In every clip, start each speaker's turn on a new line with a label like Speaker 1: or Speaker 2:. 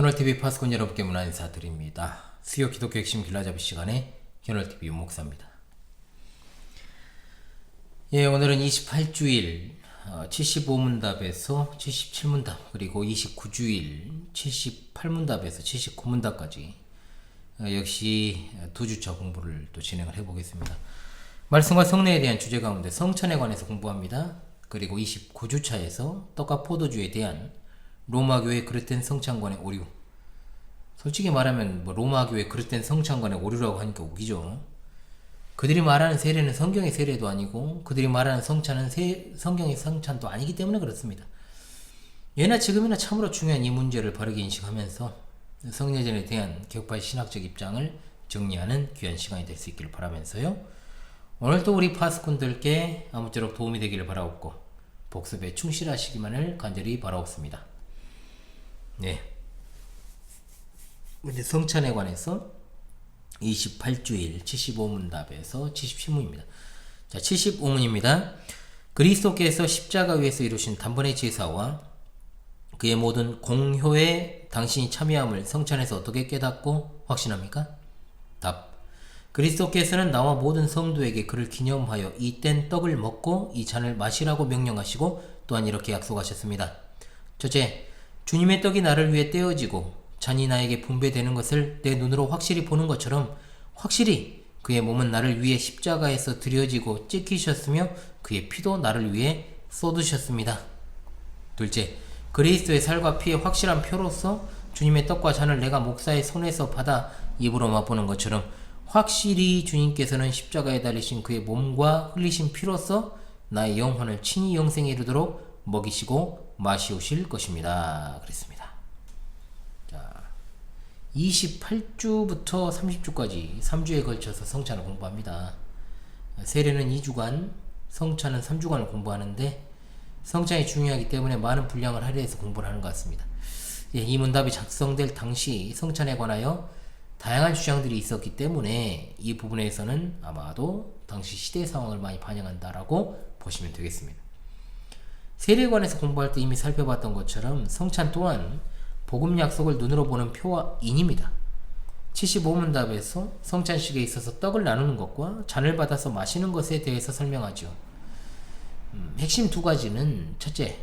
Speaker 1: 현월TV 파스콘 여러분께 문안 인사드립니다. 수요 기독교 핵심 길라잡이 시간에 현월TV 윤목사입니다. 오늘은 28주일 75문답에서 77문답 그리고 29주일 78문답에서 79문답까지 역시 두 주차 공부를 또 진행을 해보겠습니다. 말씀과 성례에 대한 주제 가운데 성찬에 관해서 공부합니다. 그리고 29주차에서 떡과 포도주에 대한 로마교회 그릇된 성찬관의 오류. 솔직히 말하면 로마교회 그릇된 성찬관의 오류라고 하니까 웃기죠. 그들이 말하는 세례는 성경의 세례도 아니고 그들이 말하는 성찬은 성경의 성찬도 아니기 때문에 그렇습니다. 예나 지금이나 참으로 중요한 이 문제를 바르게 인식하면서 성례전에 대한 격파의 신학적 입장을 정리하는 귀한 시간이 될 수 있기를 바라면서요. 오늘도 우리 파스꾼들께 아무쪼록 도움이 되기를 바라옵고 복습에 충실하시기만을 간절히 바라옵습니다. 이제 성찬에 관해서 28주일 75문답에서 77문입니다. 자, 75문입니다. 그리스도께서 십자가 위에서 이루신 단번의 제사와 그의 모든 공효에 당신이 참여함을 성찬에서 어떻게 깨닫고 확신합니까? 답. 그리스도께서는 나와 모든 성도에게 그를 기념하여 이 땐 떡을 먹고 이 잔을 마시라고 명령하시고 또한 이렇게 약속하셨습니다. 첫째, 주님의 떡이 나를 위해 떼어지고 잔이 나에게 분배되는 것을 내 눈으로 확실히 보는 것처럼 확실히 그의 몸은 나를 위해 십자가에서 드려지고 찢기셨으며 그의 피도 나를 위해 쏟으셨습니다. 둘째, 그리스도의 살과 피의 확실한 표로서 주님의 떡과 잔을 내가 목사의 손에서 받아 입으로 맛보는 것처럼 확실히 주님께서는 십자가에 달리신 그의 몸과 흘리신 피로서 나의 영혼을 친히 영생에 이르도록 먹이시고 마시우실 것입니다. 그랬습니다. 자, 28주부터 30주까지 3주에 걸쳐서 성찬을 공부합니다. 세례는 2주간, 성찬은 3주간을 공부하는데 성찬이 중요하기 때문에 많은 분량을 할애해서 공부를 하는 것 같습니다. 이 문답이 작성될 당시 성찬에 관하여 다양한 주장들이 있었기 때문에 이 부분에서는 아마도 당시 시대 상황을 많이 반영한다라고 보시면 되겠습니다. 세례에 관해서 공부할 때 이미 살펴봤던 것처럼 성찬 또한 복음 약속을 눈으로 보는 표와 인입니다. 75문답에서 성찬식에 있어서 떡을 나누는 것과 잔을 받아서 마시는 것에 대해서 설명하죠. 핵심 두 가지는 첫째,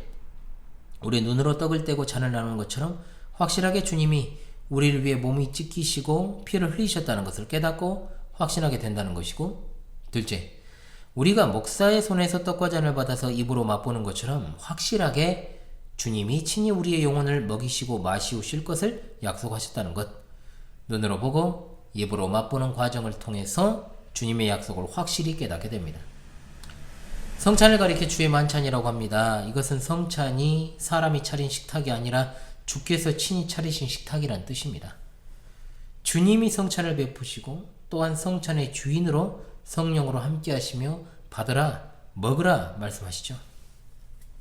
Speaker 1: 우리 눈으로 떡을 떼고 잔을 나누는 것처럼 확실하게 주님이 우리를 위해 몸이 찢기시고 피를 흘리셨다는 것을 깨닫고 확신하게 된다는 것이고, 둘째, 우리가 목사의 손에서 떡과 잔을 받아서 입으로 맛보는 것처럼 확실하게 주님이 친히 우리의 영혼을 먹이시고 마시우실 것을 약속하셨다는 것. 눈으로 보고 입으로 맛보는 과정을 통해서 주님의 약속을 확실히 깨닫게 됩니다. 성찬을 가리켜 주의 만찬이라고 합니다. 이것은 성찬이 사람이 차린 식탁이 아니라 주께서 친히 차리신 식탁이란 뜻입니다. 주님이 성찬을 베푸시고 또한 성찬의 주인으로 성령으로 함께 하시며 받으라, 먹으라 말씀하시죠.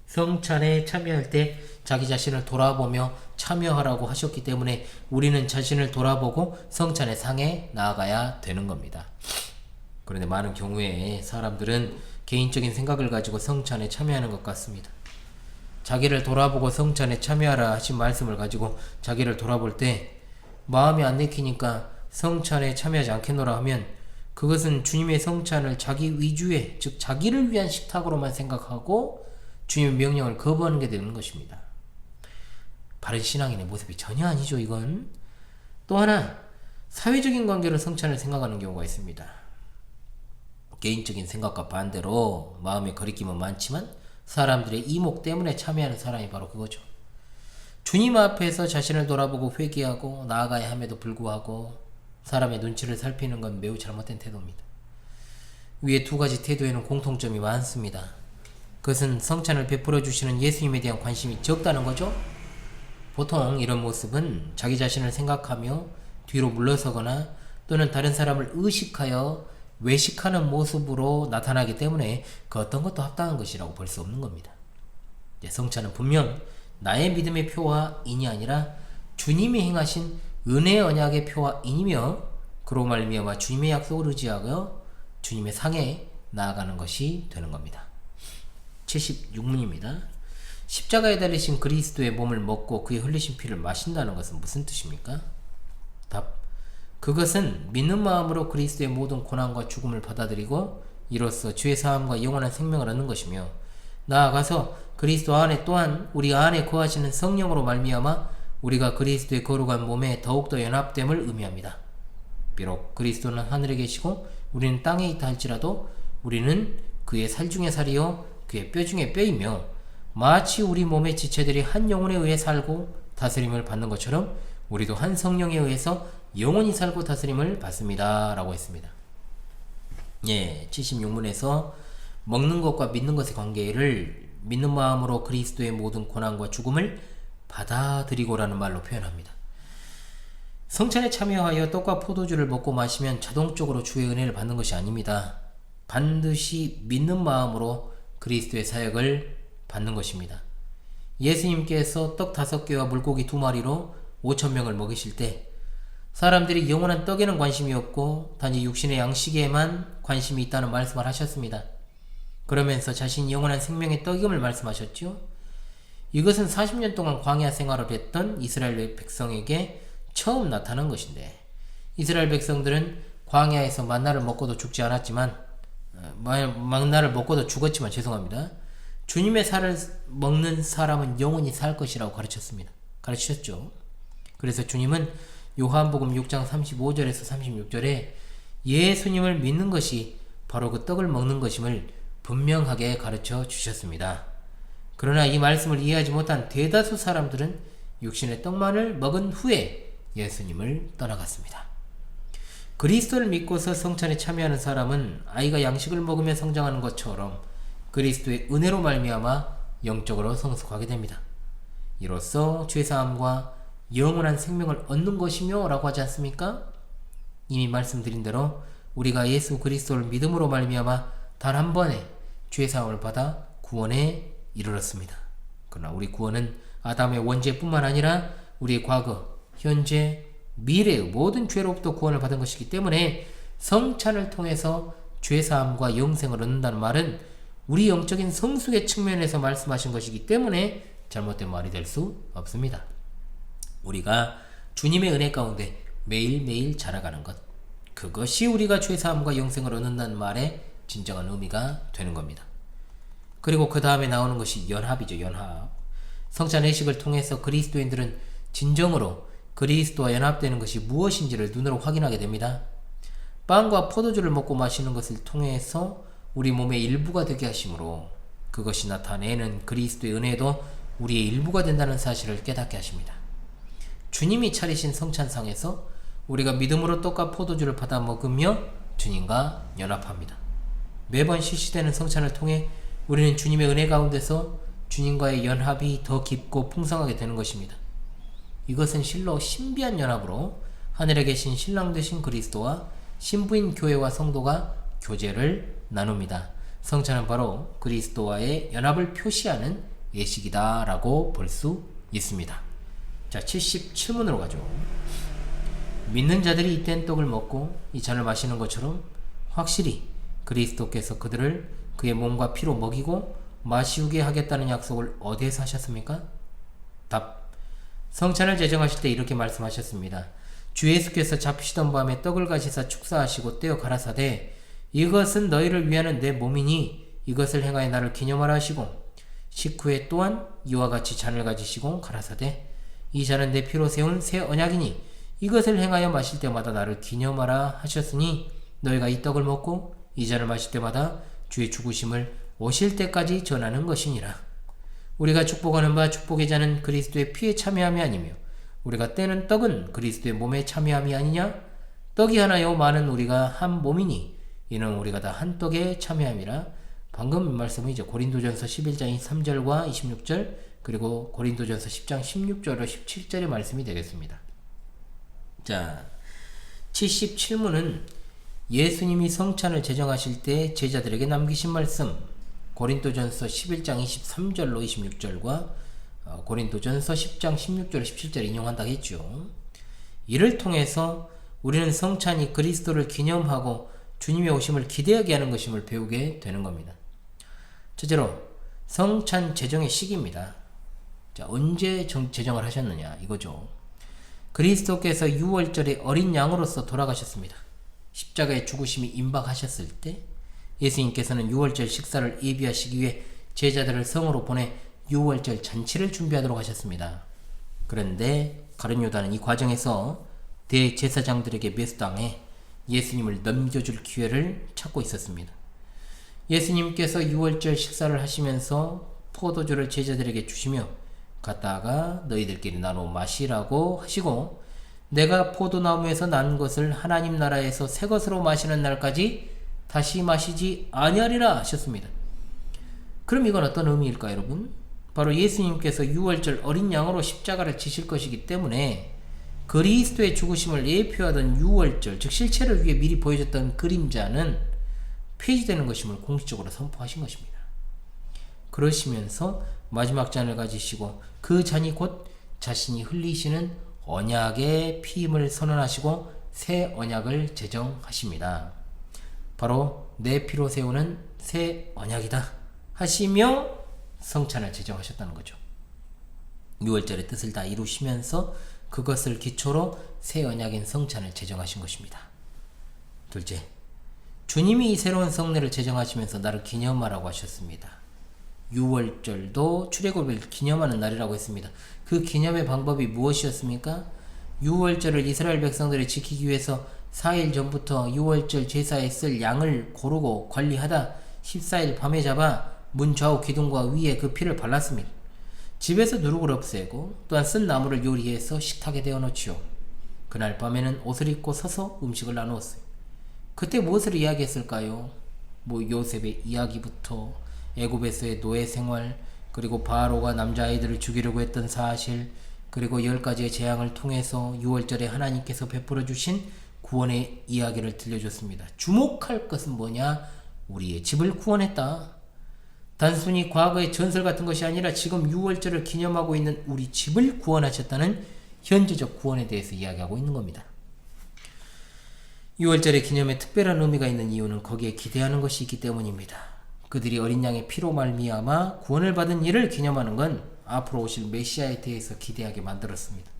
Speaker 1: 성찬에 참여할 때 자기 자신을 돌아보며 참여하라고 하셨기 때문에 우리는 자신을 돌아보고 성찬의 상에 나아가야 되는 겁니다. 그런데 많은 경우에 사람들은 개인적인 생각을 가지고 성찬에 참여하는 것 같습니다. 자기를 돌아보고 성찬에 참여하라 하신 말씀을 가지고 자기를 돌아볼 때 마음이 안 내키니까 성찬에 참여하지 않겠노라 하면 그것은 주님의 성찬을 자기 위주의, 즉 자기를 위한 식탁으로만 생각하고 주님의 명령을 거부하는 게 되는 것입니다. 바른 신앙인의 모습이 전혀 아니죠. 이건 또 하나, 사회적인 관계로 성찬을 생각하는 경우가 있습니다. 개인적인 생각과 반대로 마음의 거리낌은 많지만 사람들의 이목 때문에 참여하는 사람이 바로 그거죠. 주님 앞에서 자신을 돌아보고 회개하고 나아가야 함에도 불구하고 사람의 눈치를 살피는 건 매우 잘못된 태도입니다. 위에 두 가지 태도에는 공통점이 많습니다. 그것은 성찬을 베풀어 주시는 예수님에 대한 관심이 적다는 거죠. 보통 이런 모습은 자기 자신을 생각하며 뒤로 물러서거나 또는 다른 사람을 의식하여 외식하는 모습으로 나타나기 때문에 그 어떤 것도 합당한 것이라고 볼 수 없는 겁니다. 성찬은 분명 나의 믿음의 표와 인이 아니라 주님이 행하신 은혜의 언약의 표와 인이며 그로 말미암아 주님의 약속을 의지하여 주님의 상에 나아가는 것이 되는 겁니다. 76문입니다. 십자가에 달리신 그리스도의 몸을 먹고 그의 흘리신 피를 마신다는 것은 무슨 뜻입니까? 답. 그것은 믿는 마음으로 그리스도의 모든 고난과 죽음을 받아들이고 이로써 죄 사함과 영원한 생명을 얻는 것이며, 나아가서 그리스도 안에 또한 우리 안에 거하시는 성령으로 말미암아 우리가 그리스도의 거룩한 몸에 더욱더 연합됨을 의미합니다. 비록 그리스도는 하늘에 계시고 우리는 땅에 있다 할지라도 우리는 그의 살 중에 살이요 그의 뼈 중에 뼈이며, 마치 우리 몸의 지체들이 한 영혼에 의해 살고 다스림을 받는 것처럼 우리도 한 성령에 의해서 영원히 살고 다스림을 받습니다. 라고 했습니다. 76문에서 먹는 것과 믿는 것의 관계를 믿는 마음으로 그리스도의 모든 고난과 죽음을 받아들이고라는 말로 표현합니다. 성찬에 참여하여 떡과 포도주를 먹고 마시면 자동적으로 주의 은혜를 받는 것이 아닙니다. 반드시 믿는 마음으로 그리스도의 사역을 받는 것입니다. 예수님께서 떡 5개와 물고기 2마리로 5,000명을 먹이실 때 사람들이 영원한 떡에는 관심이 없고 단지 육신의 양식에만 관심이 있다는 말씀을 하셨습니다. 그러면서 자신이 영원한 생명의 떡임을 말씀하셨죠. 이것은 40년 동안 광야 생활을 했던 이스라엘 백성에게 처음 나타난 것인데, 이스라엘 백성들은 광야에서 만나를 먹고도 죽지 않았지만, 만나를 먹고도 죽었지만 죄송합니다. 주님의 살을 먹는 사람은 영원히 살 것이라고 가르치셨죠. 그래서 주님은 요한복음 6장 35절에서 36절에 예수님을 믿는 것이 바로 그 떡을 먹는 것임을 분명하게 가르쳐 주셨습니다. 그러나 이 말씀을 이해하지 못한 대다수 사람들은 육신의 떡만을 먹은 후에 예수님을 떠나갔습니다. 그리스도를 믿고서 성찬에 참여하는 사람은 아이가 양식을 먹으며 성장하는 것처럼 그리스도의 은혜로 말미암아 영적으로 성숙하게 됩니다. 이로써 죄사함과 영원한 생명을 얻는 것이며 라고 하지 않습니까? 이미 말씀드린 대로 우리가 예수 그리스도를 믿음으로 말미암아 단 한 번에 죄사함을 받아 구원에 이르렀습니다. 그러나 우리 구원은 아담의 원죄뿐만 아니라 우리의 과거, 현재, 미래의 모든 죄로부터 구원을 받은 것이기 때문에 성찬을 통해서 죄사함과 영생을 얻는다는 말은 우리 영적인 성숙의 측면에서 말씀하신 것이기 때문에 잘못된 말이 될 수 없습니다. 우리가 주님의 은혜 가운데 매일매일 자라가는 것, 그것이 우리가 죄사함과 영생을 얻는다는 말의 진정한 의미가 되는 겁니다. 그리고 그 다음에 나오는 것이 연합이죠. 연합. 성찬 회식을 통해서 그리스도인들은 진정으로 그리스도와 연합되는 것이 무엇인지를 눈으로 확인하게 됩니다. 빵과 포도주를 먹고 마시는 것을 통해서 우리 몸의 일부가 되게 하심으로 그것이 나타내는 그리스도의 은혜도 우리의 일부가 된다는 사실을 깨닫게 하십니다. 주님이 차리신 성찬상에서 우리가 믿음으로 떡과 포도주를 받아 먹으며 주님과 연합합니다. 매번 실시되는 성찬을 통해 우리는 주님의 은혜 가운데서 주님과의 연합이 더 깊고 풍성하게 되는 것입니다. 이것은 실로 신비한 연합으로 하늘에 계신 신랑 되신 그리스도와 신부인 교회와 성도가 교제를 나눕니다. 성찬은 바로 그리스도와의 연합을 표시하는 예식이다 라고 볼 수 있습니다. 자, 77문으로 가죠. 믿는 자들이 이땐 떡을 먹고 이 잔을 마시는 것처럼 확실히 그리스도께서 그들을 그의 몸과 피로 먹이고 마시우게 하겠다는 약속을 어디에서 하셨습니까? 답. 성찬을 제정하실 때 이렇게 말씀하셨습니다. 주 예수께서 잡히시던 밤에 떡을 가시사 축사하시고 떼어 가라사대 이것은 너희를 위하는 내 몸이니 이것을 행하여 나를 기념하라 하시고 식후에 또한 이와 같이 잔을 가지시고 가라사대 이 잔은 내 피로 세운 새 언약이니 이것을 행하여 마실 때마다 나를 기념하라 하셨으니 너희가 이 떡을 먹고 이 잔을 마실 때마다 주의 죽으심을 오실 때까지 전하는 것이니라. 우리가 축복하는 바 축복의 잔은 그리스도의 피에 참여함이 아니며 우리가 떼는 떡은 그리스도의 몸에 참여함이 아니냐? 떡이 하나요 많은 우리가 한 몸이니 이는 우리가 다 한 떡에 참여함이라. 방금 이 말씀은 이제 고린도전서 11장 3절과 26절 그리고 고린도전서 10장 16절과 17절의 말씀이 되겠습니다. 자, 77문은 예수님이 성찬을 제정하실 때 제자들에게 남기신 말씀 고린도전서 11장 23절로 26절과 고린도전서 10장 16절 17절 인용한다고 했죠. 이를 통해서 우리는 성찬이 그리스도를 기념하고 주님의 오심을 기대하게 하는 것임을 배우게 되는 겁니다. 첫째로 성찬 제정의 시기입니다. 자, 언제 제정을 하셨느냐 이거죠. 그리스도께서 유월절에 어린 양으로서 돌아가셨습니다. 십자가의 죽으심이 임박하셨을 때 예수님께서는 유월절 식사를 예비하시기 위해 제자들을 성으로 보내 유월절 잔치를 준비하도록 하셨습니다. 그런데 가룟 유다는 이 과정에서 대제사장들에게 매수당해 예수님을 넘겨줄 기회를 찾고 있었습니다. 예수님께서 유월절 식사를 하시면서 포도주를 제자들에게 주시며 갖다가 너희들끼리 나눠 마시라고 하시고 내가 포도나무에서 난 것을 하나님 나라에서 새 것으로 마시는 날까지 다시 마시지 아니하리라 하셨습니다. 그럼 이건 어떤 의미일까요, 여러분? 바로 예수님께서 유월절 어린 양으로 십자가를 지실 것이기 때문에 그리스도의 죽으심을 예표하던 유월절, 즉 실체를 위해 미리 보여줬던 그림자는 폐지되는 것임을 공식적으로 선포하신 것입니다. 그러시면서 마지막 잔을 가지시고 그 잔이 곧 자신이 흘리시는 언약의 피임을 선언하시고 새 언약을 제정하십니다. 바로 내 피로 세우는 새 언약이다 하시며 성찬을 제정하셨다는 거죠. 유월절의 뜻을 다 이루시면서 그것을 기초로 새 언약인 성찬을 제정하신 것입니다. 둘째, 주님이 이 새로운 성례를 제정하시면서 나를 기념하라고 하셨습니다. 유월절도 출애굽을 기념하는 날이라고 했습니다. 그 기념의 방법이 무엇이었습니까? 유월절을 이스라엘 백성들이 지키기 위해서 4일 전부터 유월절 제사에 쓸 양을 고르고 관리하다 14일 밤에 잡아 문 좌우 기둥과 위에 그 피를 발랐습니다. 집에서 누룩을 없애고 또한 쓴 나무를 요리해서 식탁에 대어 놓지요. 그날 밤에는 옷을 입고 서서 음식을 나누었어요. 그때 무엇을 이야기했을까요? 요셉의 이야기부터 애굽에서의 노예 생활, 그리고 바로가 남자아이들을 죽이려고 했던 사실, 그리고 10가지의 재앙을 통해서 유월절에 하나님께서 베풀어 주신 구원의 이야기를 들려줬습니다. 주목할 것은 뭐냐? 우리의 집을 구원했다. 단순히 과거의 전설 같은 것이 아니라 지금 유월절을 기념하고 있는 우리 집을 구원하셨다는 현재적 구원에 대해서 이야기하고 있는 겁니다. 유월절의 기념에 특별한 의미가 있는 이유는 거기에 기대하는 것이 있기 때문입니다. 그들이 어린 양의 피로 말미암아 구원을 받은 일을 기념하는 건 앞으로 오실 메시아에 대해서 기대하게 만들었습니다.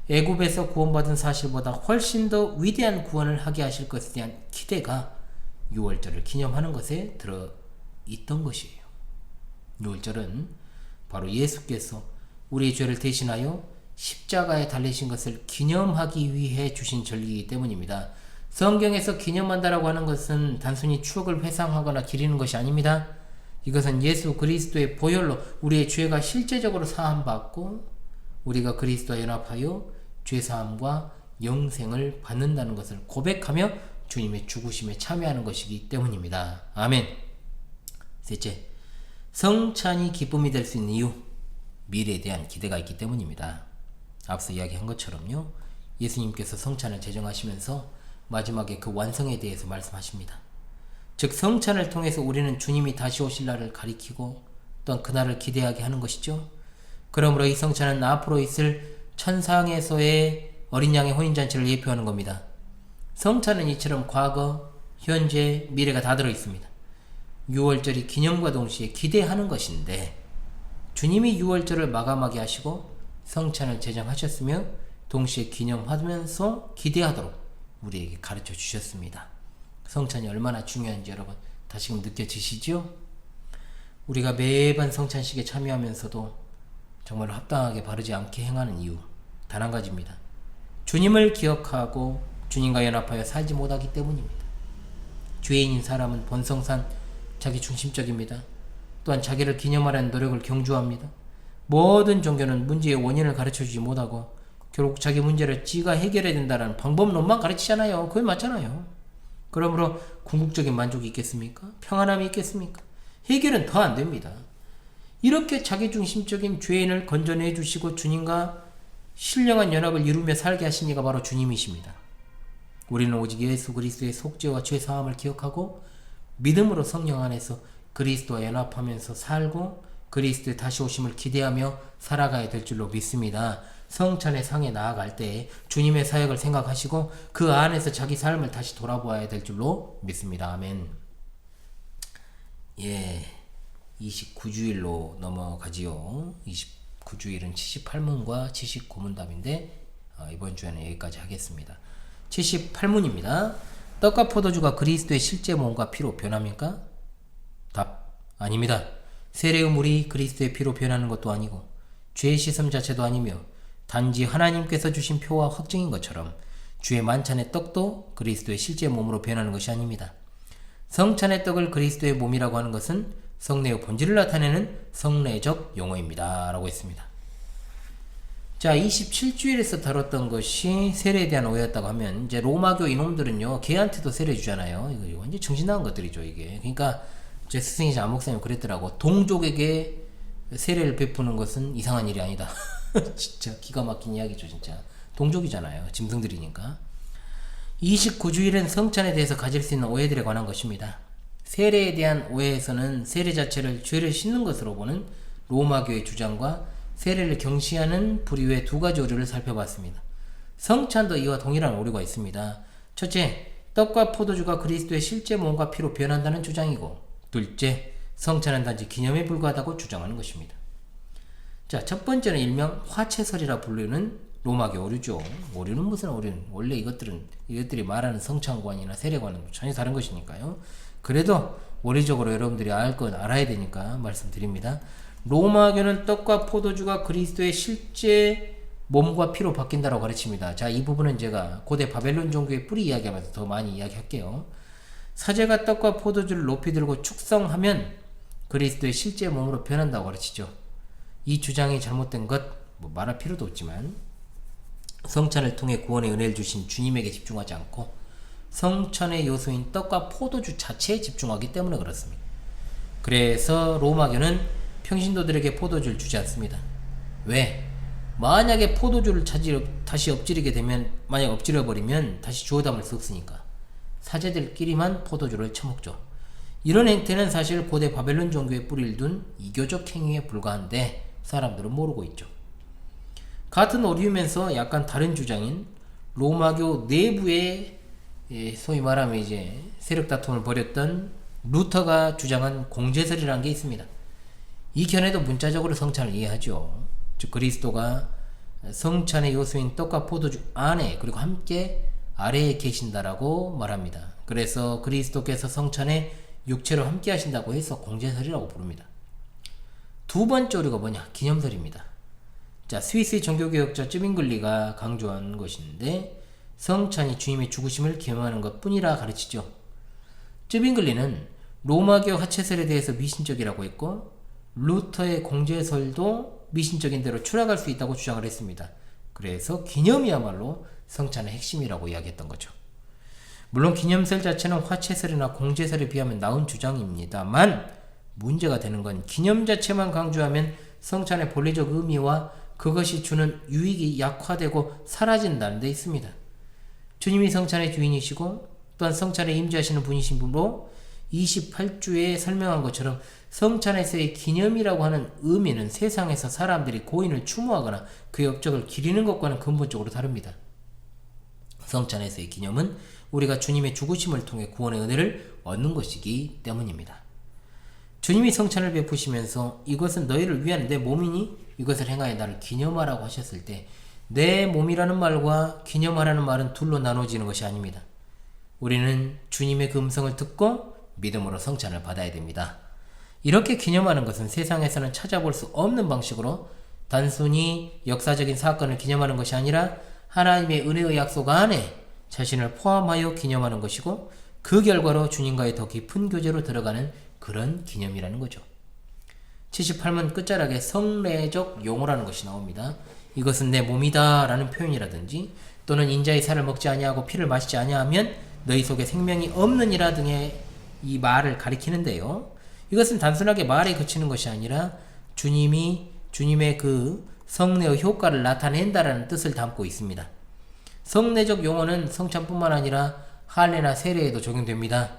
Speaker 1: 애굽에서 구원받은 사실보다 훨씬 더 위대한 구원을 하게 하실 것에 대한 기대가 유월절을 기념하는 것에 들어있던 것이에요. 유월절은 바로 예수께서 우리의 죄를 대신하여 십자가에 달리신 것을 기념하기 위해 주신 절기이기 때문입니다. 성경에서 기념한다라고 하는 것은 단순히 추억을 회상하거나 기리는 것이 아닙니다. 이것은 예수 그리스도의 보혈로 우리의 죄가 실제적으로 사함받고 우리가 그리스도와 연합하여 죄사함과 영생을 받는다는 것을 고백하며 주님의 죽으심에 참여하는 것이기 때문입니다. 아멘. 셋째, 성찬이 기쁨이 될 수 있는 이유, 미래에 대한 기대가 있기 때문입니다. 앞서 이야기한 것처럼요, 예수님께서 성찬을 제정하시면서 마지막에 그 완성에 대해서 말씀하십니다. 즉 성찬을 통해서 우리는 주님이 다시 오실 날을 가리키고 또한 그날을 기대하게 하는 것이죠. 그러므로 이 성찬은 앞으로 있을 천상에서의 어린 양의 혼인잔치를 예표하는 겁니다. 성찬은 이처럼 과거, 현재, 미래가 다 들어있습니다. 유월절이 기념과 동시에 기대하는 것인데 주님이 유월절을 마감하게 하시고 성찬을 제정하셨으며 동시에 기념하면서 기대하도록 우리에게 가르쳐 주셨습니다. 성찬이 얼마나 중요한지 여러분 다시금 느껴지시죠? 우리가 매번 성찬식에 참여하면서도 정말 합당하게 바르지 않게 행하는 이유 단 한 가지입니다. 주님을 기억하고 주님과 연합하여 살지 못하기 때문입니다. 죄인인 사람은 본성상 자기 중심적입니다. 또한 자기를 기념하려는 노력을 경주합니다. 모든 종교는 문제의 원인을 가르쳐주지 못하고 결국 자기 문제를 지가 해결해야 된다는 방법론만 가르치잖아요. 그게 맞잖아요. 그러므로 궁극적인 만족이 있겠습니까? 평안함이 있겠습니까? 해결은 더 안 됩니다. 이렇게 자기중심적인 죄인을 건져내 주시고 주님과 신령한 연합을 이루며 살게 하신 이가 바로 주님이십니다. 우리는 오직 예수 그리스도의 속죄와 죄사함을 기억하고 믿음으로 성령 안에서 그리스도와 연합하면서 살고 그리스도의 다시 오심을 기대하며 살아가야 될 줄로 믿습니다. 성찬의 상에 나아갈 때 주님의 사역을 생각하시고 그 안에서 자기 삶을 다시 돌아보아야 될 줄로 믿습니다. 아멘. 이 29주일로 넘어가지요. 29주일은 78문과 79문 답인데 이번 주에는 여기까지 하겠습니다. 78문입니다. 떡과 포도주가 그리스도의 실제 몸과 피로 변합니까? 답 아닙니다. 세례의 물이 그리스도의 피로 변하는 것도 아니고 죄의 씻음 자체도 아니며 단지 하나님께서 주신 표와 확증인 것처럼 주의 만찬의 떡도 그리스도의 실제 몸으로 변하는 것이 아닙니다. 성찬의 떡을 그리스도의 몸이라고 하는 것은 성례의 본질을 나타내는 성례적 용어입니다. 라고 했습니다. 자, 27주일에서 다뤘던 것이 세례에 대한 오해였다고 하면 이제 로마교 이놈들은요, 걔한테도 세례 주잖아요. 이거 완전 정신 나간 것들이죠, 이게. 그러니까 제 스승이자 안목사님 그랬더라고. 동족에게 세례를 베푸는 것은 이상한 일이 아니다. 진짜 기가 막힌 이야기죠, 진짜. 동족이잖아요. 짐승들이니까. 29주일은 성찬에 대해서 가질 수 있는 오해들에 관한 것입니다. 세례에 대한 오해에서는 세례 자체를 죄를 씻는 것으로 보는 로마교의 주장과 세례를 경시하는 부류의 두 가지 오류를 살펴봤습니다. 성찬도 이와 동일한 오류가 있습니다. 첫째, 떡과 포도주가 그리스도의 실제 몸과 피로 변한다는 주장이고, 둘째, 성찬은 단지 기념에 불과하다고 주장하는 것입니다. 자, 첫 번째는 일명 화채설이라 부르는 로마교 오류죠. 오류는 무슨 오류는? 원래 이것들이 말하는 성찬관이나 세례관은 전혀 다른 것이니까요. 그래도 원리적으로 여러분들이 알 건 알아야 되니까 말씀드립니다. 로마교는 떡과 포도주가 그리스도의 실제 몸과 피로 바뀐다고 가르칩니다. 자, 이 부분은 제가 고대 바벨론 종교의 뿌리 이야기하면서 더 많이 이야기할게요. 사제가 떡과 포도주를 높이 들고 축성하면 그리스도의 실제 몸으로 변한다고 가르치죠. 이 주장이 잘못된 것 말할 필요도 없지만 성찬을 통해 구원의 은혜를 주신 주님에게 집중하지 않고 성찬의 요소인 떡과 포도주 자체에 집중하기 때문에 그렇습니다. 그래서 로마교는 평신도들에게 포도주를 주지 않습니다. 왜? 만약에 포도주를 다시 엎질러버리면 다시 주워 담을 수 없으니까 사제들끼리만 포도주를 처먹죠. 이런 행태는 사실 고대 바벨론 종교의 뿌리를 둔 이교적 행위에 불과한데 사람들은 모르고 있죠. 같은 오류면서 약간 다른 주장인 로마교 내부에 소위 말하면 이제 세력 다툼을 벌였던 루터가 주장한 공제설이라는 게 있습니다. 이 견해도 문자적으로 성찬을 이해하죠. 즉 그리스도가 성찬의 요소인 떡과 포도주 안에 그리고 함께 아래에 계신다라고 말합니다. 그래서 그리스도께서 성찬에 육체로 함께 하신다고 해서 공제설이라고 부릅니다. 두 번째 오류가 뭐냐? 기념설입니다. 자, 스위스의 종교개혁자 쯔빙글리가 강조한 것인데 성찬이 주님의 죽으심을 기념하는 것 뿐이라 가르치죠. 쯔빙글리는 로마교 화채설에 대해서 미신적이라고 했고 루터의 공제설도 미신적인 대로 추락할 수 있다고 주장을 했습니다. 그래서 기념이야말로 성찬의 핵심이라고 이야기했던 거죠. 물론 기념설 자체는 화채설이나 공제설에 비하면 나은 주장입니다만 문제가 되는 건 기념 자체만 강조하면 성찬의 본래적 의미와 그것이 주는 유익이 약화되고 사라진다는 데 있습니다. 주님이 성찬의 주인이시고 또한 성찬에 임재하시는 분이신 분으로 28주에 설명한 것처럼 성찬에서의 기념이라고 하는 의미는 세상에서 사람들이 고인을 추모하거나 그의 업적을 기리는 것과는 근본적으로 다릅니다. 성찬에서의 기념은 우리가 주님의 죽으심을 통해 구원의 은혜를 얻는 것이기 때문입니다. 주님이 성찬을 베푸시면서 이것은 너희를 위한 내 몸이니 이것을 행하여 나를 기념하라고 하셨을 때 내 몸이라는 말과 기념하라는 말은 둘로 나눠지는 것이 아닙니다. 우리는 주님의 그 음성을 듣고 믿음으로 성찬을 받아야 됩니다. 이렇게 기념하는 것은 세상에서는 찾아볼 수 없는 방식으로 단순히 역사적인 사건을 기념하는 것이 아니라 하나님의 은혜의 약속 안에 자신을 포함하여 기념하는 것이고 그 결과로 주님과의 더 깊은 교제로 들어가는 그런 기념이라는 거죠. 78문 끝자락에 성례적 용어라는 것이 나옵니다. 이것은 내 몸이다 라는 표현이라든지 또는 인자의 살을 먹지 아니하고 피를 마시지 아니하면 너희 속에 생명이 없느니라 등의 이 말을 가리키는데요. 이것은 단순하게 말에 그치는 것이 아니라 주님의 그 성례의 효과를 나타낸다라는 뜻을 담고 있습니다. 성례적 용어는 성찬뿐만 아니라 할례나 세례에도 적용됩니다.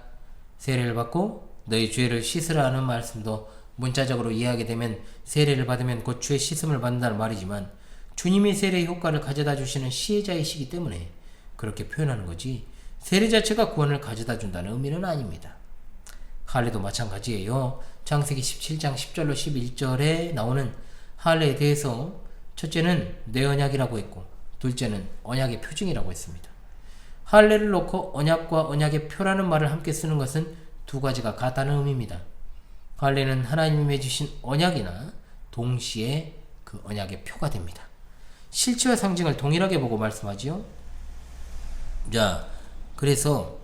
Speaker 1: 세례를 받고 너희 죄를 씻으라는 말씀도 문자적으로 이해하게 되면 세례를 받으면 곧 죄 씻음을 받는다는 말이지만 주님이 세례의 효과를 가져다 주시는 시혜자이시기 때문에 그렇게 표현하는 거지 세례 자체가 구원을 가져다 준다는 의미는 아닙니다. 할례도 마찬가지예요. 창세기 17장 10절로 11절에 나오는 할례에 대해서 첫째는 내 언약이라고 했고 둘째는 언약의 표징이라고 했습니다. 할례를 놓고 언약과 언약의 표라는 말을 함께 쓰는 것은 두 가지가 같다는 의미입니다. 할례는 하나님이 맺으신 언약이나 동시에 그 언약의 표가 됩니다. 실체와 상징을 동일하게 보고 말씀하지요. 자, 그래서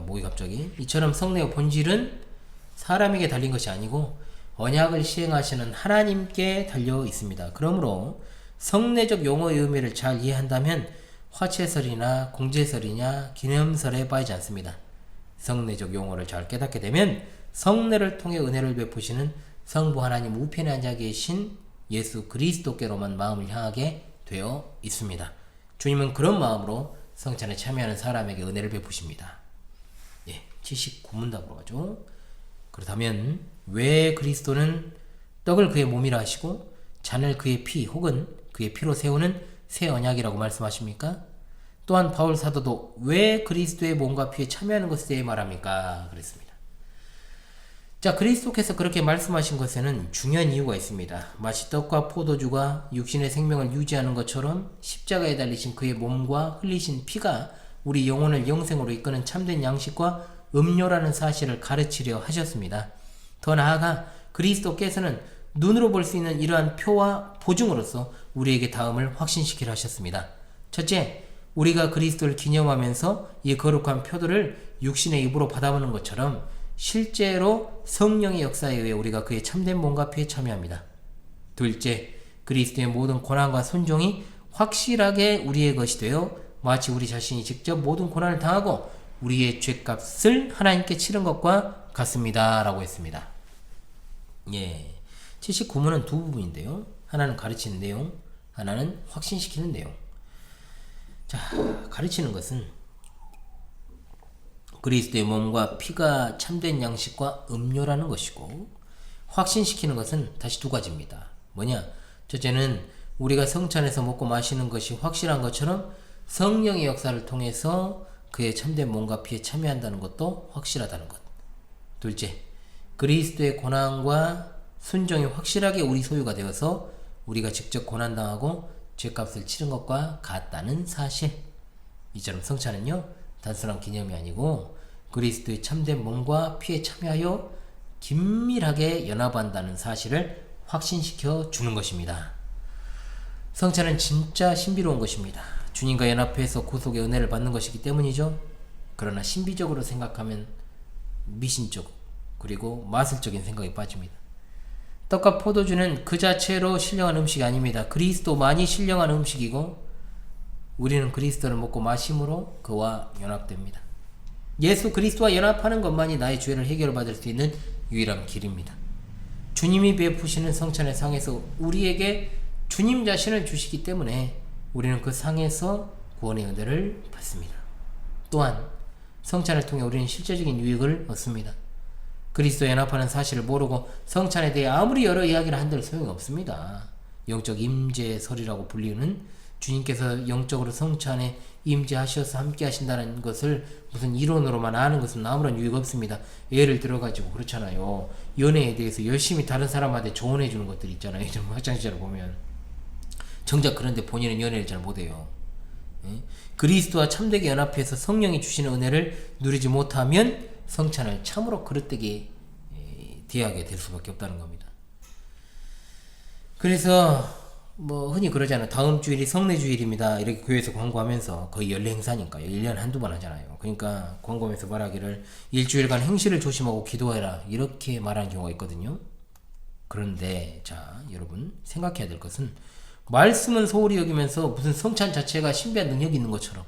Speaker 1: 목이 갑자기 이처럼 성례의 본질은 사람에게 달린 것이 아니고 언약을 시행하시는 하나님께 달려 있습니다. 그러므로 성례적 용어의 의미를 잘 이해한다면 화채설이나 공제설이냐 기념설에 빠지지 않습니다. 성례적 용어를 잘 깨닫게 되면 성례를 통해 은혜를 베푸시는 성부 하나님 우편에 앉아 계신 예수 그리스도께로만 마음을 향하게 되어 있습니다. 주님은 그런 마음으로 성찬에 참여하는 사람에게 은혜를 베푸십니다. 79문답으로 가죠. 그렇다면 왜 그리스도는 떡을 그의 몸이라 하시고 잔을 그의 피 혹은 그의 피로 세우는 새 언약이라고 말씀하십니까? 또한 바울 사도도 왜 그리스도의 몸과 피에 참여하는 것에 대해 말합니까? 그랬습니다. 자, 그리스도께서 그렇게 말씀하신 것에는 중요한 이유가 있습니다. 마치 떡과 포도주가 육신의 생명을 유지하는 것처럼 십자가에 달리신 그의 몸과 흘리신 피가 우리 영혼을 영생으로 이끄는 참된 양식과 음료라는 사실을 가르치려 하셨습니다. 더 나아가 그리스도께서는 눈으로 볼 수 있는 이러한 표와 보증으로서 우리에게 다음을 확신시키려 하셨습니다. 첫째, 우리가 그리스도를 기념하면서 이 거룩한 표들을 육신의 입으로 받아보는 것처럼 실제로 성령의 역사에 의해 우리가 그의 참된 몸과 피에 참여합니다. 둘째, 그리스도의 모든 고난과 순종이 확실하게 우리의 것이 되어 마치 우리 자신이 직접 모든 고난을 당하고 우리의 죄값을 하나님께 치른 것과 같습니다. 라고 했습니다. 79문은 두 부분인데요. 하나는 가르치는 내용, 하나는 확신시키는 내용. 자, 가르치는 것은 그리스도의 몸과 피가 참된 양식과 음료라는 것이고, 확신시키는 것은 다시 두 가지입니다. 뭐냐? 첫째는 우리가 성찬에서 먹고 마시는 것이 확실한 것처럼 성령의 역사를 통해서 그의 참된 몸과 피에 참여한다는 것도 확실하다는 것. 둘째, 그리스도의 고난과 순종이 확실하게 우리 소유가 되어서 우리가 직접 고난당하고 죄값을 치른 것과 같다는 사실. 이처럼 성찬은요, 단순한 기념이 아니고 그리스도의 참된 몸과 피에 참여하여 긴밀하게 연합한다는 사실을 확신시켜 주는 것입니다. 성찬은 진짜 신비로운 것입니다. 주님과 연합해서 구속의 은혜를 받는 것이기 때문이죠. 그러나 신비적으로 생각하면 미신적 그리고 마술적인 생각에 빠집니다. 떡과 포도주는 그 자체로 신령한 음식이 아닙니다. 그리스도만이 신령한 음식이고 우리는 그리스도를 먹고 마심으로 그와 연합됩니다. 예수 그리스도와 연합하는 것만이 나의 죄를 해결받을 수 있는 유일한 길입니다. 주님이 베푸시는 성찬의 상에서 우리에게 주님 자신을 주시기 때문에 우리는 그 상에서 구원의 은혜를 받습니다. 또한 성찬을 통해 우리는 실제적인 유익을 얻습니다. 그리스도에 연합하는 사실을 모르고 성찬에 대해 아무리 여러 이야기를 한들 소용이 없습니다. 영적 임재설이라고 불리는 주님께서 영적으로 성찬에 임재하셔서 함께 하신다는 것을 무슨 이론으로만 아는 것은 아무런 유익 없습니다. 예를 들어가지고 그렇잖아요. 연애에 대해서 열심히 다른 사람한테 조언해 주는 것들 있잖아요. 좀 학창시절을 보면 정작 그런데 본인은 연애를 잘 못해요. 그리스도와 참되게 연합해서 성령이 주시는 은혜를 누리지 못하면 성찬을 참으로 그릇되게 대하게 될 수밖에 없다는 겁니다. 그래서 흔히 그러잖아요. 다음 주일이 성례주일입니다. 이렇게 교회에서 광고하면서 거의 연례 행사니까요. 1년에 한두 번 하잖아요. 그러니까 광고하면서 말하기를 일주일간 행실을 조심하고 기도해라. 이렇게 말하는 경우가 있거든요. 그런데 자, 여러분 생각해야 될 것은 말씀은 소홀히 여기면서 무슨 성찬 자체가 신비한 능력이 있는 것처럼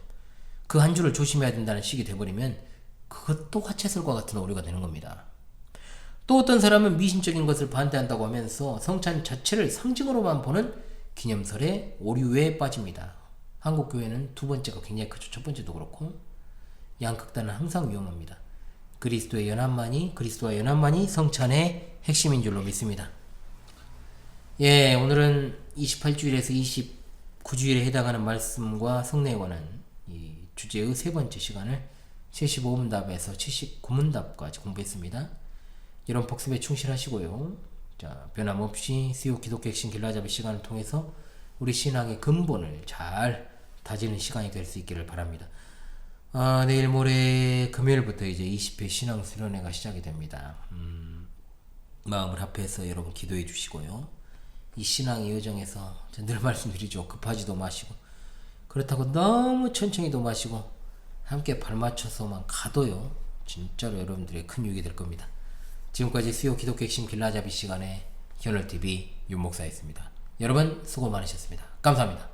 Speaker 1: 그 한 주를 조심해야 된다는 식이 돼버리면 그것도 화채설과 같은 오류가 되는 겁니다. 또 어떤 사람은 미신적인 것을 반대한다고 하면서 성찬 자체를 상징으로만 보는 기념설의 오류에 빠집니다. 한국 교회는 두 번째가 굉장히 크죠. 첫 번째도 그렇고 양극단은 항상 위험합니다. 그리스도와 연합만이 성찬의 핵심인 줄로 믿습니다. 오늘은 28주일에서 29주일에 해당하는 말씀과 성례에 관한 이 주제의 세 번째 시간을 75문답에서 79문답까지 공부했습니다. 이런 복습에 충실하시고요. 자, 변함없이 수요 기독교 핵심 길라잡이 시간을 통해서 우리 신앙의 근본을 잘 다지는 시간이 될 수 있기를 바랍니다. 내일 모레 금요일부터 이제 20회 신앙 수련회가 시작이 됩니다. 마음을 합해서 여러분 기도해 주시고요. 이 신앙의 여정에서 늘 말씀드리죠. 급하지도 마시고 그렇다고 너무 천천히도 마시고 함께 발맞춰서만 가도요. 진짜로 여러분들의 큰 유익이 될 겁니다. 지금까지 수요 기독교 핵심 길라잡이 시간에 현월TV 윤목사였습니다. 여러분 수고 많으셨습니다. 감사합니다.